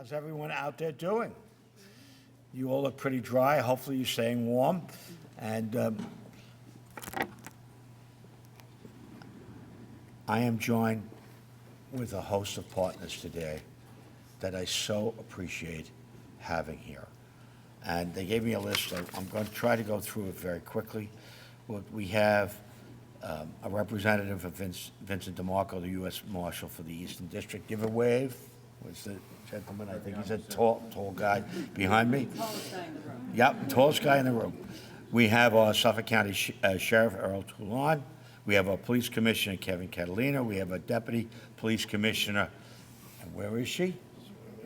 How's everyone out there doing? You all look pretty dry. Hopefully you're staying warm. And I am joined with a host of partners today that I so appreciate having here. And they gave me a list. I'm going to try to go through it very quickly. We have a representative of Vincent DeMarco, the U.S. Marshal for the Eastern District. Give a wave. What's the gentleman? I think he's a tall guy behind me. Tallest guy in the room. Yep, tallest guy in the room. We have our Suffolk County Sheriff, Earl Toulon. We have our Police Commissioner, Kevin Catalina. We have a Deputy Police Commissioner. And where is she?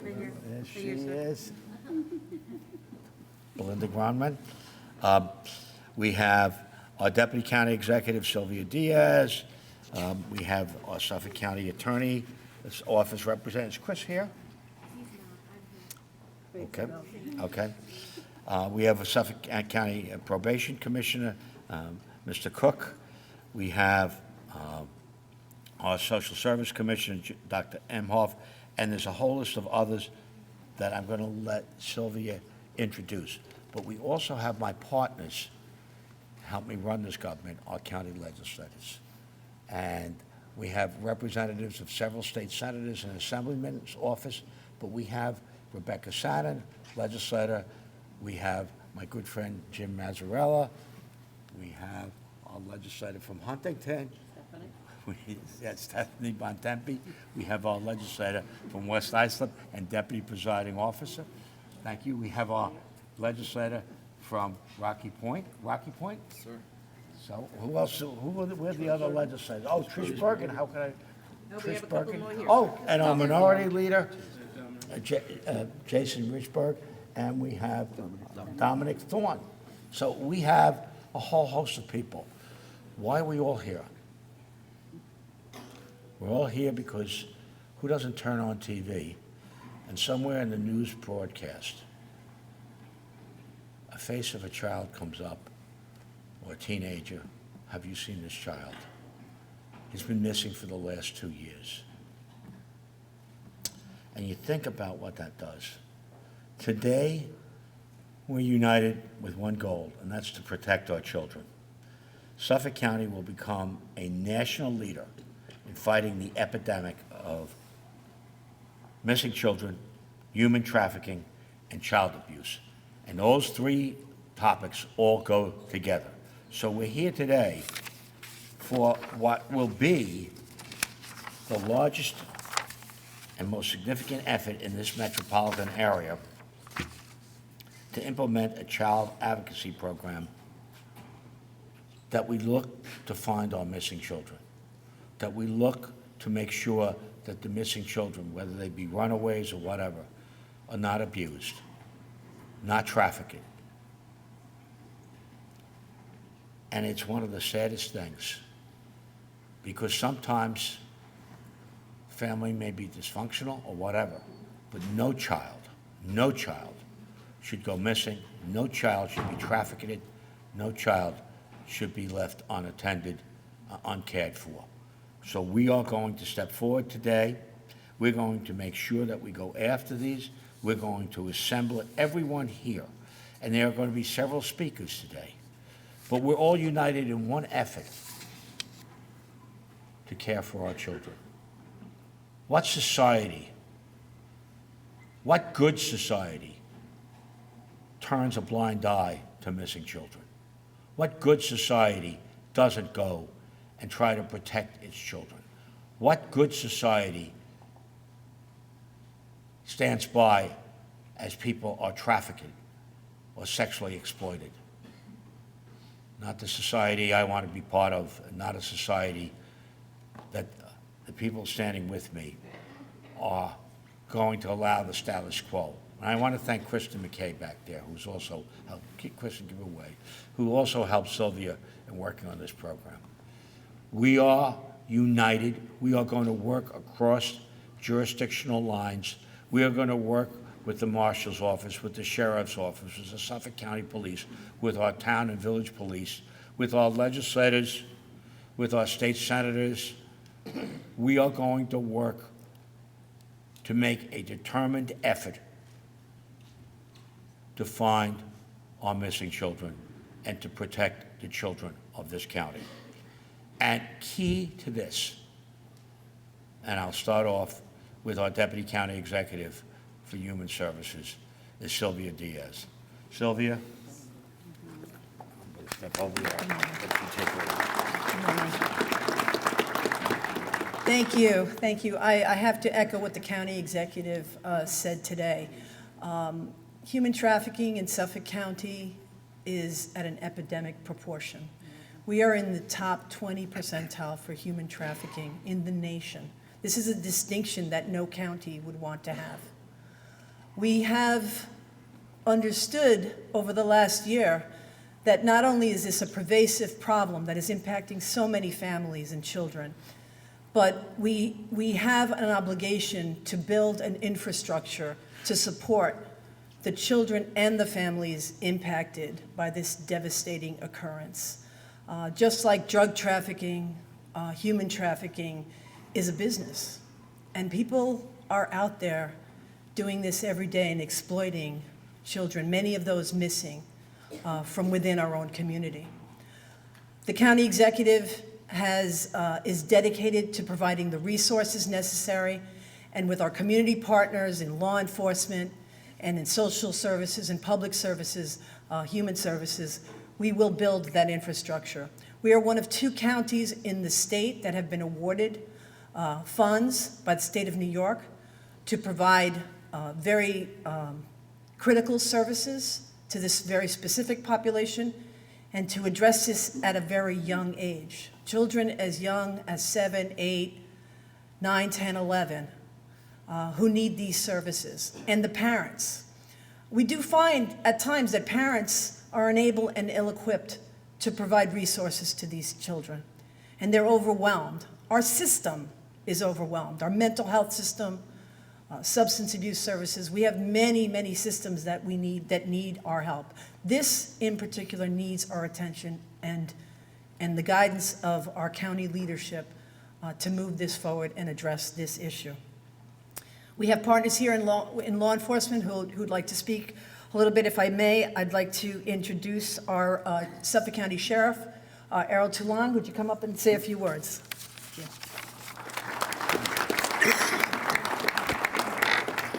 Right here. There Right she here, sir. is. Belinda Gronman. We have our Deputy County Executive, Sylvia Diaz. We have our Suffolk County Attorney, this office representative. Is Chris here? Okay, okay. We have a Suffolk County Probation Commissioner, Mr. Cook. We have our Social Service Commissioner, Dr. Emhoff, and there's a whole list of others that I'm going to let Sylvia introduce. But we also have my partners help me run this government, our county legislators. And we have representatives of several state senators and assemblymen's office, but we have Rebecca Satin, legislator. We have my good friend Jim Mazzarella. We have our legislator from Huntington. That's Stephanie Bontempi. We have our legislator from West Islip and Deputy Presiding Officer. Thank you. We have our legislator from Rocky Point. Rocky Point? Sir. So who else? Where's the other legislators? Oh, Trish Bergen. How can I? No, we have a couple more here. Oh, and our minority leader, Jason Richburg, and we have Dominic Thorne. So we have a whole host of people. Why are we all here? We're all here because who doesn't turn on TV and somewhere in the news broadcast, a face of a child comes up, or a teenager. Have you seen this child? He's been missing for the last 2 years. And you think about what that does. Today, we're united with one goal, and that's to protect our children. Suffolk County will become a national leader in fighting the epidemic of missing children, human trafficking, and child abuse. And those three topics all go together. So we're here today for what will be the largest and most significant effort in this metropolitan area to implement a child advocacy program that we look to find our missing children, that we look to make sure that the missing children, whether they be runaways or whatever, are not abused, not trafficked. And it's one of the saddest things, because sometimes family may be dysfunctional or whatever, but no child should go missing, no child should be trafficked, no child should be left unattended, uncared for. So we are going to step forward today. We're going to make sure that we go after these. We're going to assemble everyone here. And there are going to be several speakers today. But we're all united in one effort to care for our children. What society, what good society turns a blind eye to missing children? What good society doesn't go and try to protect its children? What good society stands by as people are trafficked or sexually exploited? Not the society I want to be part of, not a society that the people standing with me are going to allow the status quo. And I want to thank Kristen McKay back there, who's also helped, Kristen, give away, who also helped Sylvia in working on this program. We are united. We are going to work across jurisdictional lines. We are going to work with the Marshal's office, with the Sheriff's office, with the Suffolk County Police, with our town and village police, with our legislators, with our state senators. We are going to work to make a determined effort to find our missing children and to protect the children of this county. And key to this, and I'll start off with our Deputy County Executive for Human Services, is Sylvia Diaz. Sylvia? Step over there. Let you take over. Thank you. I have to echo what the county executive said today. Human trafficking in Suffolk County is at an epidemic proportion. We are in the top 20 percentile for human trafficking in the nation. This is a distinction that no county would want to have. We have understood over the last year that not only is this a pervasive problem that is impacting so many families and children, but we have an obligation to build an infrastructure to support the children and the families impacted by this devastating occurrence. Just like drug trafficking, human trafficking is a business, and people are out there doing this every day and exploiting children, many of those missing from within our own community. The county executive is dedicated to providing the resources necessary, and with our community partners in law enforcement and in social services and public services, human services, we will build that infrastructure. We are one of 2 counties in the state that have been awarded funds by the state of New York to provide very critical services to this very specific population and to address this at a very young age. Children as young as 7, 8, 9, 10, 11 who need these services, and the parents. We do find at times that parents are unable and ill-equipped to provide resources to these children, and they're overwhelmed. Our system is overwhelmed. Our mental health system, substance abuse services, we have many systems that need our help. This in particular needs our attention and the guidance of our county leadership to move this forward and address this issue. We have partners here in law enforcement who'd like to speak a little bit. If I may, I'd like to introduce our Suffolk County Sheriff, Errol Toulon. Would you come up and say a few words?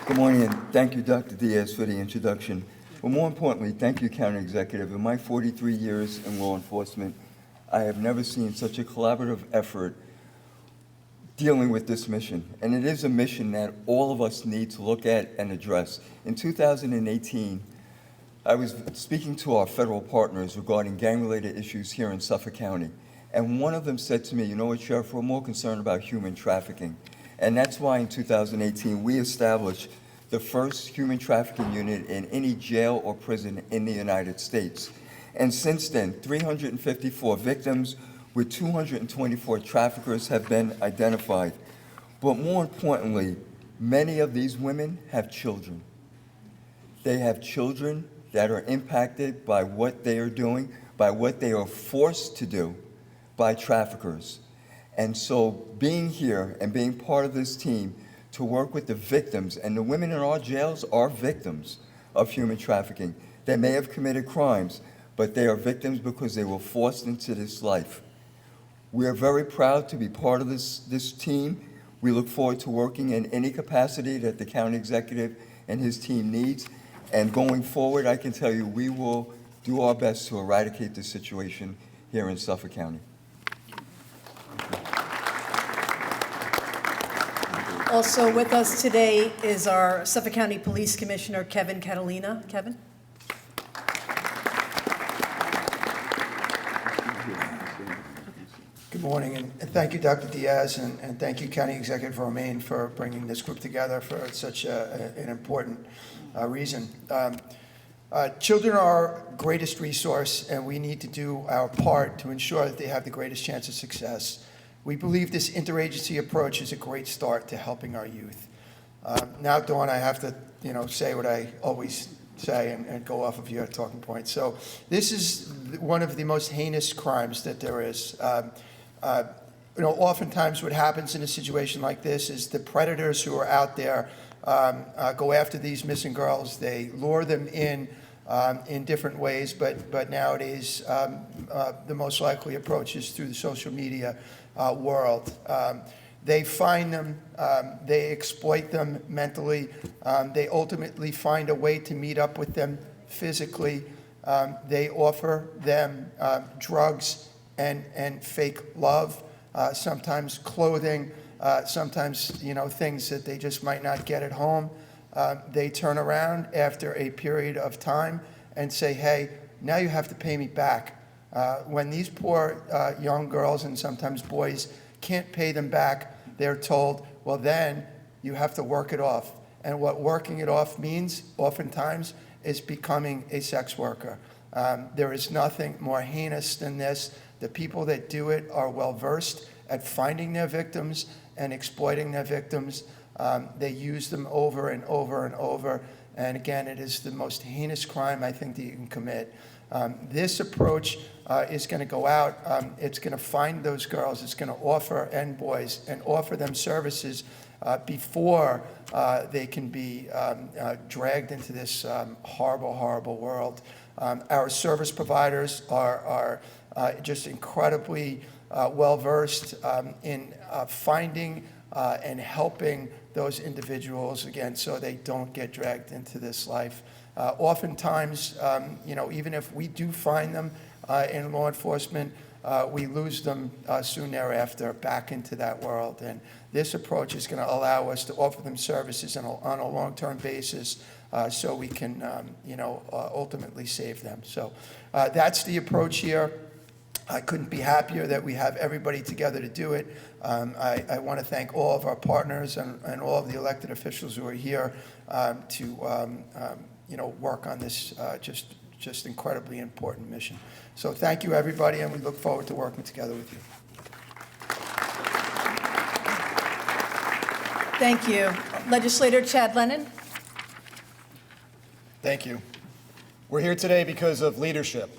Good morning, and thank you, Dr. Diaz, for the introduction. But more importantly, thank you, County Executive. In my 43 years in law enforcement, I have never seen such a collaborative effort dealing with this mission. And it is a mission that all of us need to look at and address. In 2018, I was speaking to our federal partners regarding gang-related issues here in Suffolk County. And one of them said to me, you know what, Sheriff, we're more concerned about human trafficking. And that's why in 2018, we established the first human trafficking unit in any jail or prison in the United States. And since then, 354 victims with 224 traffickers have been identified. But more importantly, many of these women have children. They have children that are impacted by what they are doing, by what they are forced to do by traffickers. And so being here and being part of this team to work with the victims, and the women in our jails are victims of human trafficking. They may have committed crimes, but they are victims because they were forced into this life. We are very proud to be part of this team. We look forward to working in any capacity that the county executive and his team needs. And going forward, I can tell you, we will do our best to eradicate this situation here in Suffolk County. Also with us today is our Suffolk County Police Commissioner, Kevin Catalina. Kevin? Good morning, and thank you, Dr. Diaz, and thank you, County Executive Romaine, for bringing this group together for such an important reason. Children are our greatest resource, and we need to do our part to ensure that they have the greatest chance of success. We believe this interagency approach is a great start to helping our youth. Now, Dawn, I have to, say what I always say and go off of your talking point. So this is one of the most heinous crimes that there is. Oftentimes what happens in a situation like this is the predators who are out there go after these missing girls. They lure them in different ways, but nowadays the most likely approach is through the social media world. They find them, they exploit them mentally, they ultimately find a way to meet up with them physically. They offer them drugs and fake love, sometimes clothing, sometimes things that they just might not get at home. They turn around after a period of time and say, hey, now you have to pay me back. When these poor young girls and sometimes boys can't pay them back, they're told, well, then you have to work it off. And what working it off means, oftentimes, is becoming a sex worker. There is nothing more heinous than this. The people that do it are well-versed at finding their victims and exploiting their victims. They use them over and over and over. And again, it is the most heinous crime I think that you can commit. This approach is going to go out. It's going to find those girls. It's going to offer, and boys, and offer them services before they can be dragged into this horrible, horrible world. Our service providers are just incredibly well-versed in finding and helping those individuals, again, so they don't get dragged into this life. Oftentimes, even if we do find them in law enforcement, we lose them soon thereafter back into that world. And this approach is going to allow us to offer them services on a long-term basis so we can, ultimately save them. So that's the approach here. I couldn't be happier that we have everybody together to do it. I want to thank all of our partners and all of the elected officials who are here to work on this just incredibly important mission. So thank you, everybody, and we look forward to working together with you. Thank you. Legislator Chad Lennon. Thank you. We're here today because of leadership,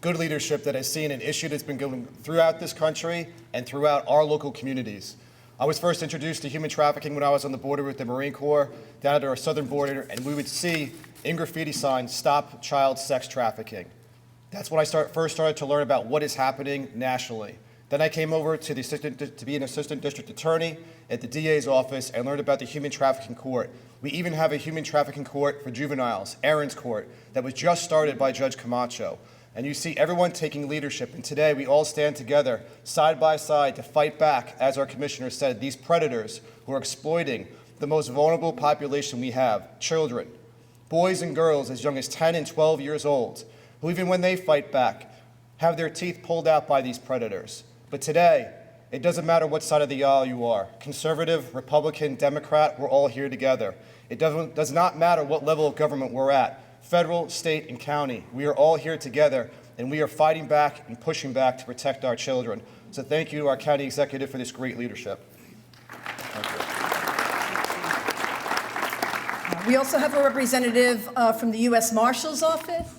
good leadership that has seen an issue that's been going throughout this country and throughout our local communities. I was first introduced to human trafficking when I was on the border with the Marine Corps, down at our southern border, and we would see in graffiti signs, "Stop Child Sex Trafficking." That's when I first started to learn about what is happening nationally. Then I came over to be an assistant district attorney at the DA's office and learned about the human trafficking court. We even have a human trafficking court for juveniles, Aaron's Court, that was just started by Judge Camacho. And you see everyone taking leadership, and today we all stand together, side by side, to fight back, as our commissioner said, these predators who are exploiting the most vulnerable population we have, children, boys and girls as young as 10 and 12 years old, who even when they fight back, have their teeth pulled out by these predators. But today, it doesn't matter what side of the aisle you are, conservative, Republican, Democrat, we're all here together. It does not matter what level of government we're at, federal, state, and county. We are all here together, and we are fighting back and pushing back to protect our children. So thank you to our county executive for this great leadership. We also have a representative from the U.S. Marshal's Office.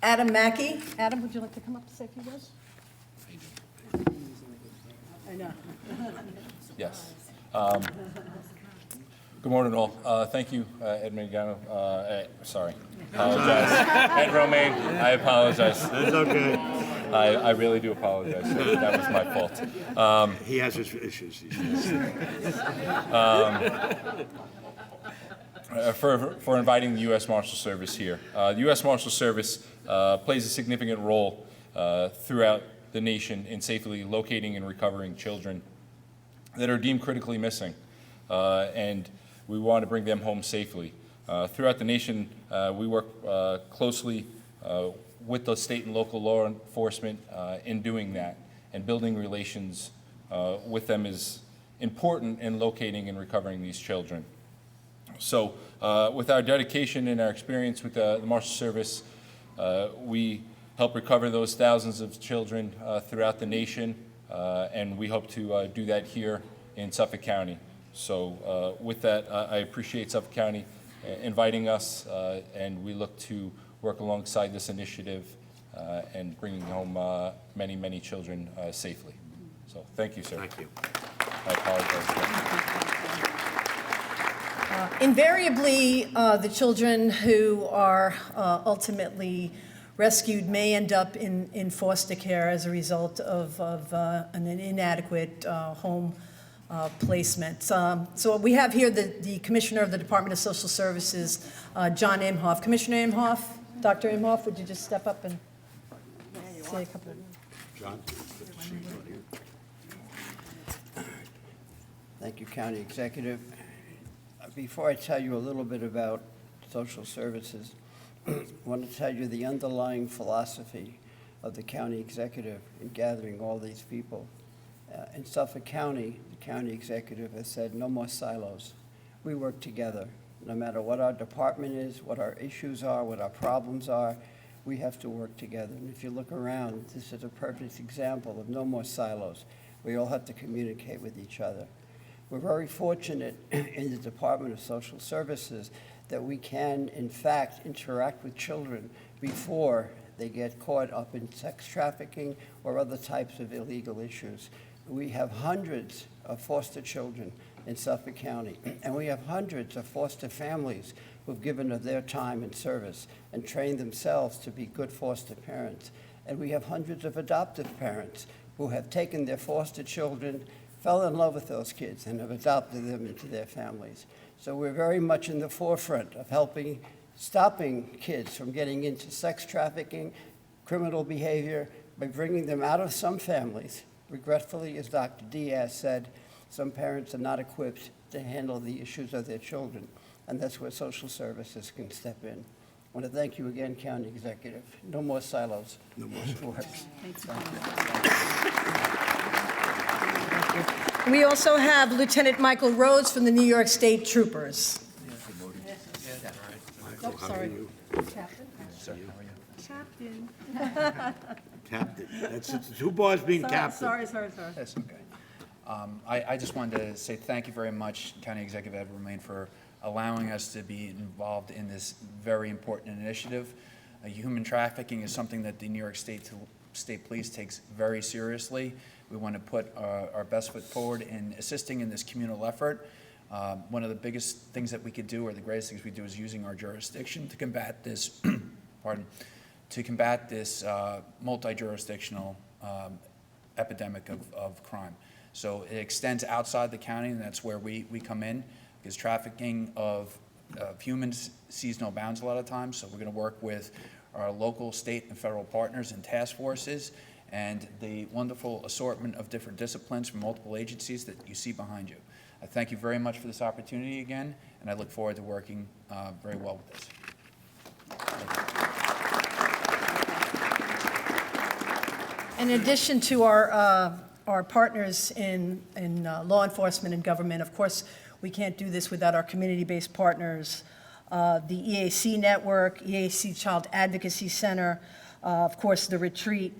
Adam Mackey. Adam, would you like to come up to say a few words? I know. Yes. Good morning, all. Thank you, Ed Mangano. Sorry. Apologize. Ed Romaine, I apologize. That's okay. I really do apologize. That was my fault. He has his issues. For inviting the U.S. Marshal Service here. The U.S. Marshal Service plays a significant role throughout the nation in safely locating and recovering children that are deemed critically missing, and we want to bring them home safely. Throughout the nation, we work closely with the state and local law enforcement in doing that, and building relations with them is important in locating and recovering these children. So with our dedication and our experience with the Marshal Service, we help recover those thousands of children throughout the nation, and we hope to do that here in Suffolk County. So with that, I appreciate Suffolk County inviting us, and we look to work alongside this initiative and bringing home many, many children safely. So thank you, sir. Thank you. I apologize again. Invariably, the children who are ultimately rescued may end up in foster care as a result of an inadequate home placement. So we have here the Commissioner of the Department of Social Services, John Imhoff. Commissioner Imhoff, Dr. Imhoff, would you just step up and say a couple of John? Thank you, County Executive. Before I tell you a little bit about social services, I want to tell you the underlying philosophy of the County Executive in gathering all these people. In Suffolk County, the County Executive has said no more silos. We work together. No matter what our department is, what our issues are, what our problems are, we have to work together. And if you look around, this is a perfect example of no more silos. We all have to communicate with each other. We're very fortunate in the Department of Social Services that we can, in fact, interact with children before they get caught up in sex trafficking or other types of illegal issues. We have hundreds of foster children in Suffolk County, and we have hundreds of foster families who've given of their time and service and trained themselves to be good foster parents. And we have hundreds of adoptive parents who have taken their foster children, fell in love with those kids, and have adopted them into their families. So we're very much in the forefront of stopping kids from getting into sex trafficking, criminal behavior, by bringing them out of some families. Regretfully, as Dr. Diaz said, some parents are not equipped to handle the issues of their children, and that's where social services can step in. I want to thank you again, County Executive. No more silos. No more silos. We also have Lieutenant Michael Rhodes from the New York State Troopers. Oh, sorry. Captain. Captain. That's the two bars being captain. Sorry. That's okay. I just wanted to say thank you very much, County Executive Ed Romaine, for allowing us to be involved in this very important initiative. Human trafficking is something that the New York State Police takes very seriously. We want to put our best foot forward in assisting in this communal effort. One of the biggest things that we could do, or the greatest things we do, is using our jurisdiction to combat this, multi-jurisdictional epidemic of crime. So it extends outside the county, and that's where we come in, because trafficking of humans sees no bounds a lot of times. So we're going to work with our local, state, and federal partners and task forces, and the wonderful assortment of different disciplines from multiple agencies that you see behind you. I thank you very much for this opportunity again, and I look forward to working very well with this. In addition to our partners in law enforcement and government, of course, we can't do this without our community-based partners, the EAC Network, EAC Child Advocacy Center, of course, the Retreat,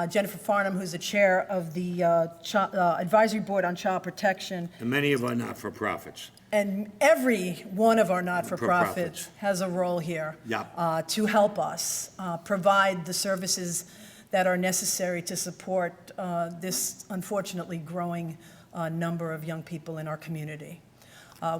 Jennifer Farnham, who's the chair of the Advisory Board on Child Protection. And many of our not-for-profits. And every one of our not-for-profits For-profits. has a role here Yep. to help us provide the services that are necessary to support this unfortunately growing number of young people in our community.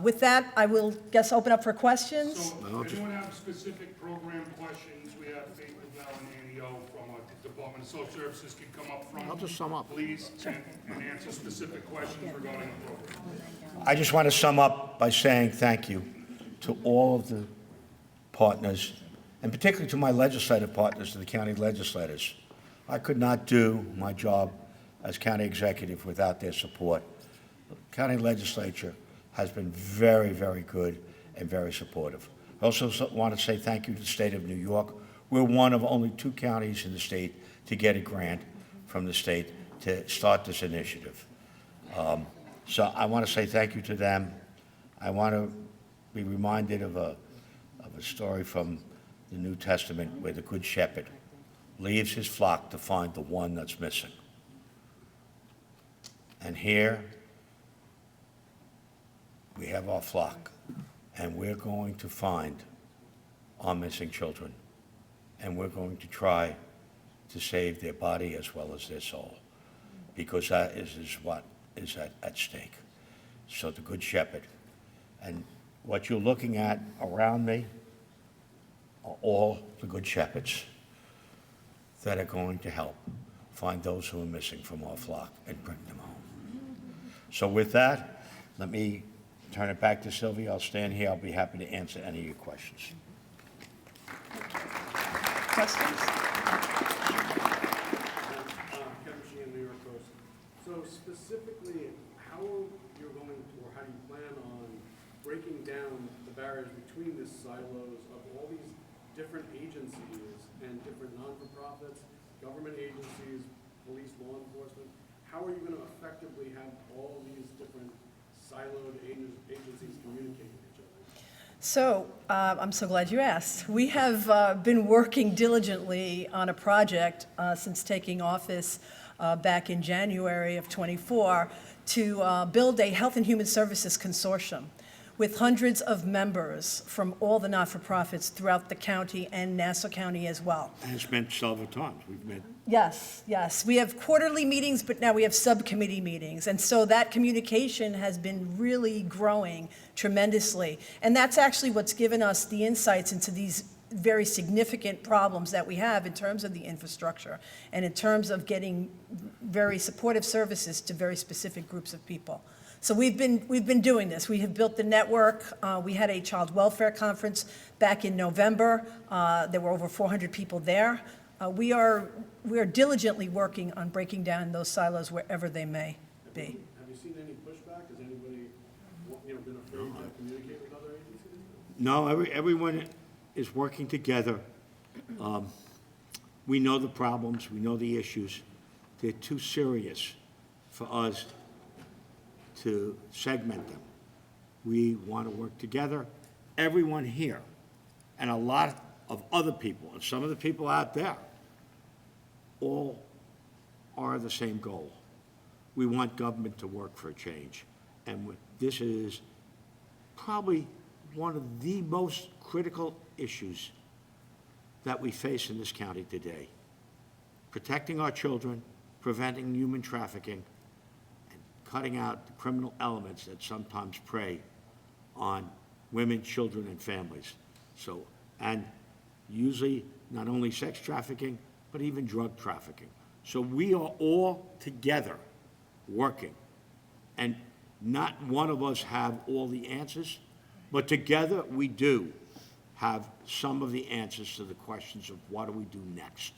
With that, I will open up for questions. So if anyone have specific program questions, we have Faith Lavelle and Annie O from the Department of Social Services can come up front. I'll just sum up. Please, and answer specific questions regarding the program. I just want to sum up by saying thank you to all of the partners, and particularly to my legislative partners, to the county legislators. I could not do my job as county executive without their support. The county legislature has been very, very good and very supportive. I also want to say thank you to the state of New York. We're one of only 2 counties in the state to get a grant from the state to start this initiative. So I want to say thank you to them. I want to be reminded of a story from the New Testament where the Good Shepherd leaves his flock to find the one that's missing. And here we have our flock, and we're going to find our missing children, and we're going to try to save their body as well as their soul, because that is what is at stake. So the Good Shepherd. And what you're looking at around me are all the Good Shepherds that are going to help find those who are missing from our flock and bring them home. So with that, let me turn it back to Sylvia. I'll stand here. I'll be happy to answer any of your questions. Questions? Kevin Sheehan, New York Post. So specifically, how you're going to, or how do you plan on breaking down the barriers between the silos of all these different agencies and different non-for-profits, government agencies, police, law enforcement? How are you going to effectively have all these different siloed agencies communicate with each other? So, I'm so glad you asked. We have been working diligently on a project since taking office back in January of '24 to build a health and human services consortium with hundreds of members from all the not-for-profits throughout the county and Nassau County as well. And it's meant several times. We've met. Yes, yes. We have quarterly meetings, but now we have subcommittee meetings. And so that communication has been really growing tremendously. And that's actually what's given us the insights into these very significant problems that we have in terms of the infrastructure and in terms of getting very supportive services to very specific groups of people. So we've been doing this. We have built the network. We had a child welfare conference back in November. There were over 400 people there. We are diligently working on breaking down those silos wherever they may be. Have you seen any pushback? Has anybody, been afraid to communicate with other agencies? No, everyone is working together. We know the problems, we know the issues. They're too serious for us to segment them. We want to work together. Everyone here, and a lot of other people, and some of the people out there, all are the same goal. We want government to work for a change. And this is probably one of the most critical issues that we face in this county today. Protecting our children, preventing human trafficking, and cutting out the criminal elements that sometimes prey on women, children, and families. So, and usually not only sex trafficking, but even drug trafficking. So we are all together working. And not one of us have all the answers, but together we do have some of the answers to the questions of what do we do next.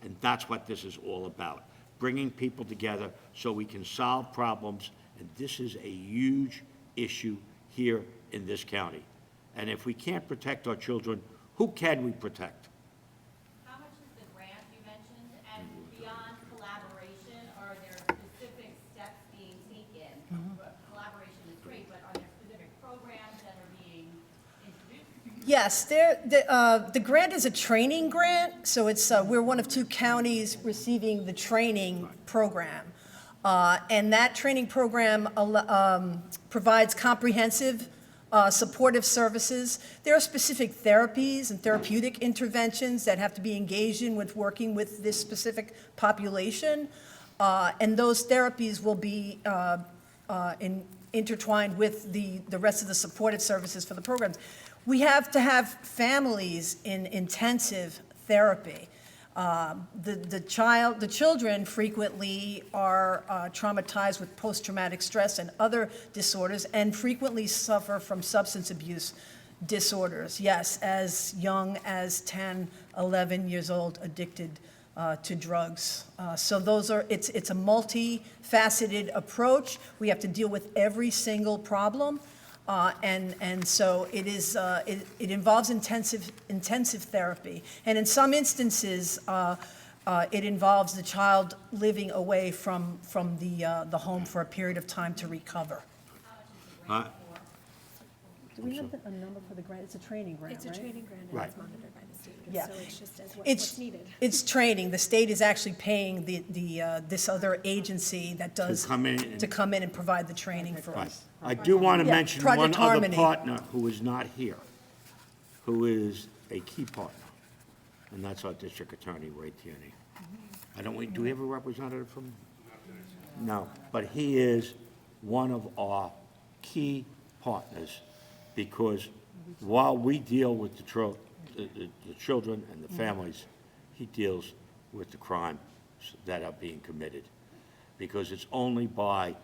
And that's what this is all about, bringing people together so we can solve problems. And this is a huge issue here in this county. And if we can't protect our children, who can we protect? How much is the grant you mentioned? And beyond collaboration, are there specific steps being taken? Collaboration is great, but are there specific programs that are being introduced? Yes, the grant is a training grant, so it's, we're one of 2 counties receiving the training program. And that training program provides comprehensive supportive services. There are specific therapies and therapeutic interventions that have to be engaged in with working with this specific population. And those therapies will be intertwined with the rest of the supportive services for the programs. We have to have families in intensive therapy. The children frequently are traumatized with post-traumatic stress and other disorders, and frequently suffer from substance abuse disorders. Yes, as young as 10, 11 years old, addicted to drugs. So it's a multifaceted approach. We have to deal with every single problem. And so it is, it involves intensive therapy. And in some instances, it involves the child living away from the home for a period of time to recover. Do we have a number for the grant? It's a training grant, right? It's a training grant and Right. it's monitored by the state. Yeah. So it's just as It's- what's needed. It's training. The state is actually paying this other agency that does. come in and- to come in and provide the training for Right. us. I do want to Yeah, mention Project one other Harmony. partner who is not here, who is a key partner, and that's our district attorney, Ray Tierney. Do we have a representative from? No, but he is one of our key partners, because while we deal with the children and the families, he deals with the crimes that are being committed. Because it's only by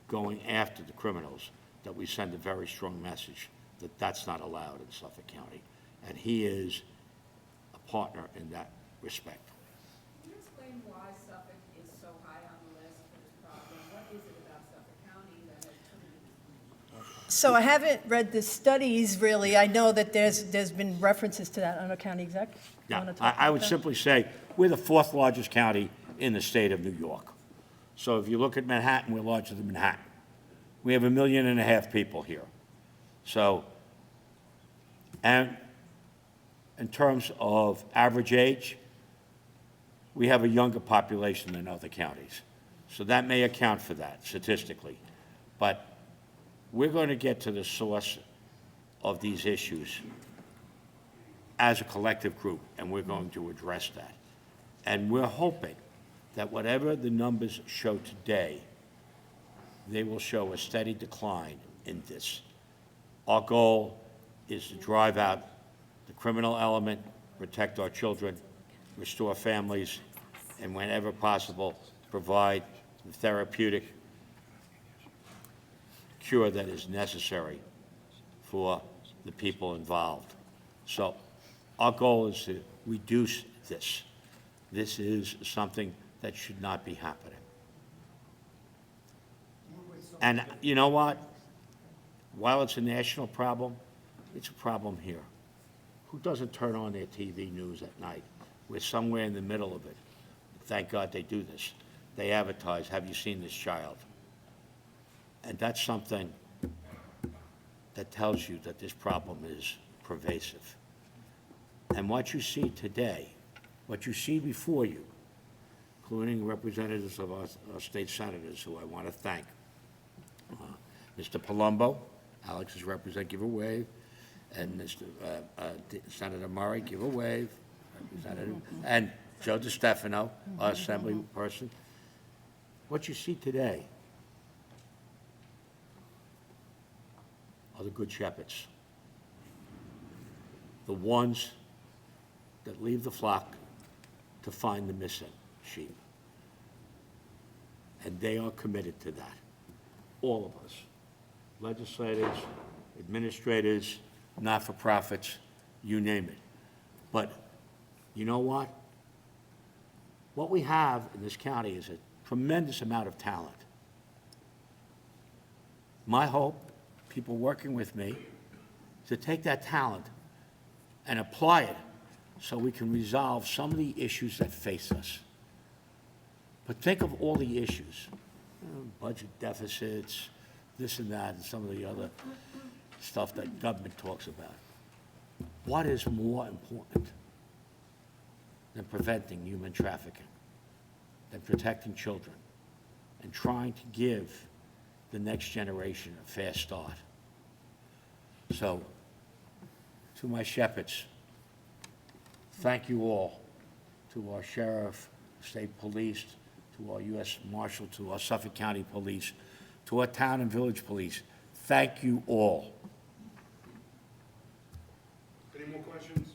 going after the criminals that we send a very strong message that that's not allowed in Suffolk County. And he is a partner in that respect. Can you explain why Suffolk is so high on the list for this problem? What is it about Suffolk County that has turned So I haven't read the studies really. I know that there's been references to that. I don't know, County Exec? You Yeah, wanna talk I about would that? simply say, we're the fourth largest county in the state of New York. So if you look at Manhattan, we're larger than Manhattan. We have 1.5 million people here. So, and in terms of average age, we have a younger population than other counties. So that may account for that statistically. But we're going to get to the source of these issues as a collective group, and we're going to address that. And we're hoping that whatever the numbers show today, they will show a steady decline in this. Our goal is to drive out the criminal element, protect our children, restore families, and whenever possible, provide the therapeutic cure that is necessary for the people involved. So our goal is to reduce this. This is something that should not be happening. And you know what? While it's a national problem, it's a problem here. Who doesn't turn on their TV news at night? We're somewhere in the middle of it. Thank God they do this. They advertise, have you seen this child? And that's something that tells you that this problem is pervasive. And what you see today, what you see before you, including representatives of our state senators, who I want to thank, Mr. Palumbo, Alex's representative, give a wave, and Mr. Senator Murray, give a wave, Representative, and Joe DiStefano, our assembly person. What you see today are the good shepherds, the ones that leave the flock to find the missing sheep. And they are committed to that, all of us, legislators, administrators, not-for-profits, you name it. But you know what? What we have in this county is a tremendous amount of talent. My hope, people working with me, to take that talent and apply it so we can resolve some of the issues that face us. But think of all the issues, budget deficits, this and that, and some of the other stuff that government talks about. What is more important than preventing human trafficking, than protecting children, and trying to give the next generation a fair start? So, to my shepherds, thank you all, to our sheriff, state police, to our U.S. Marshal, to our Suffolk County Police, to our town and village police. Thank you all. Any more questions?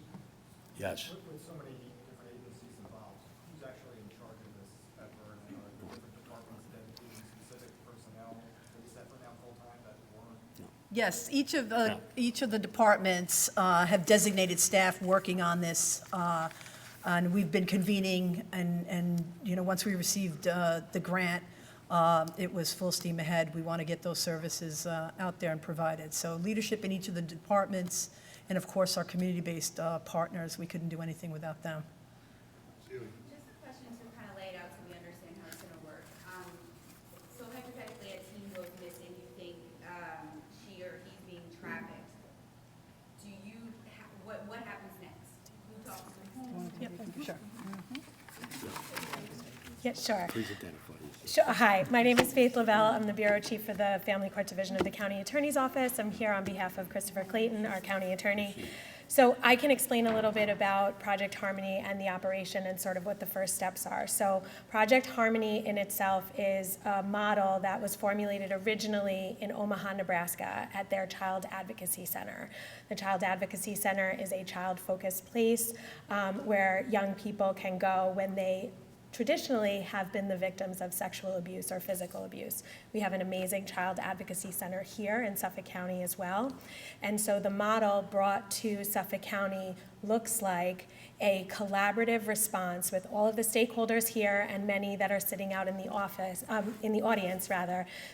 Yes. With so many different agencies involved, who's actually in charge of this effort? And are the different departments dedicating specific personnel to this effort now full-time that weren't? Yes, each of the departments have designated staff working on this, and we've been convening, and you know, once we received the grant, it was full steam ahead. We want to get those services out there and provided. So leadership in each of the departments, and of course, our community-based partners, we couldn't do anything without them. Just a question to kind of lay it out so we understand how it's going to work. So hypothetically, a teen goes missing, you think she or he's being trafficked. Do you, what happens next? Who talks to whom? Yep, sure. Yeah, sure. Please identify yourself. Sure. Hi, my name is Faith Lavelle. I'm the Bureau Chief for the Family Court Division of the County Attorney's Office. I'm here on behalf of Christopher Clayton, our County Attorney. So I can explain a little bit about Project Harmony and the operation and sort of what the first steps are. So Project Harmony in itself is a model that was formulated originally in Omaha, Nebraska at their Child Advocacy Center. The Child Advocacy Center is a child-focused place where young people can go when they traditionally have been the victims of sexual abuse or physical abuse. We have an amazing child advocacy center here in Suffolk County as well. And so the model brought to Suffolk County looks like a collaborative response with all of the stakeholders here and many that are sitting out in the audience,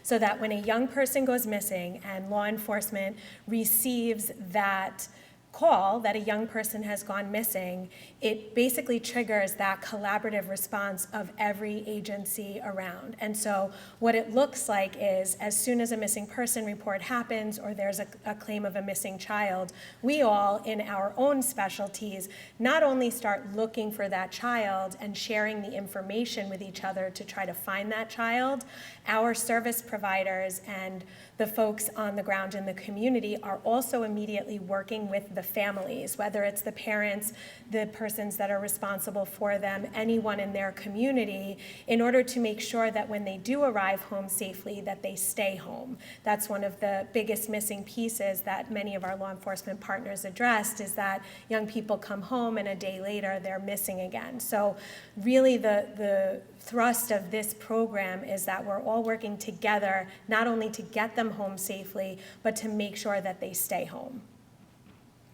so that when a young person goes missing and law enforcement receives that call that a young person has gone missing, it basically triggers that collaborative response of every agency around. And so what it looks like is as soon as a missing person report happens or there's a claim of a missing child, we all in our own specialties not only start looking for that child and sharing the information with each other to try to find that child, our service providers and the folks on the ground in the community are also immediately working with the families, whether it's the parents, the persons that are responsible for them, anyone in their community, in order to make sure that when they do arrive home safely, that they stay home. That's one of the biggest missing pieces that many of our law enforcement partners addressed, is that young people come home and a day later they're missing again. So really the thrust of this program is that we're all working together, not only to get them home safely, but to make sure that they stay home.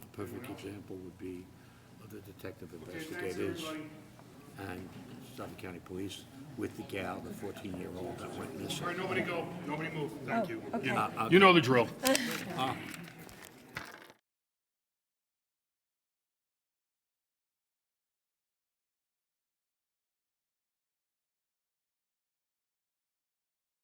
A perfect example would be of the detective Thanks, investigators everybody. and Suffolk County Police with the gal, the 14-year-old that went missing. All right, nobody go, nobody move, thank you. okay. You know the drill.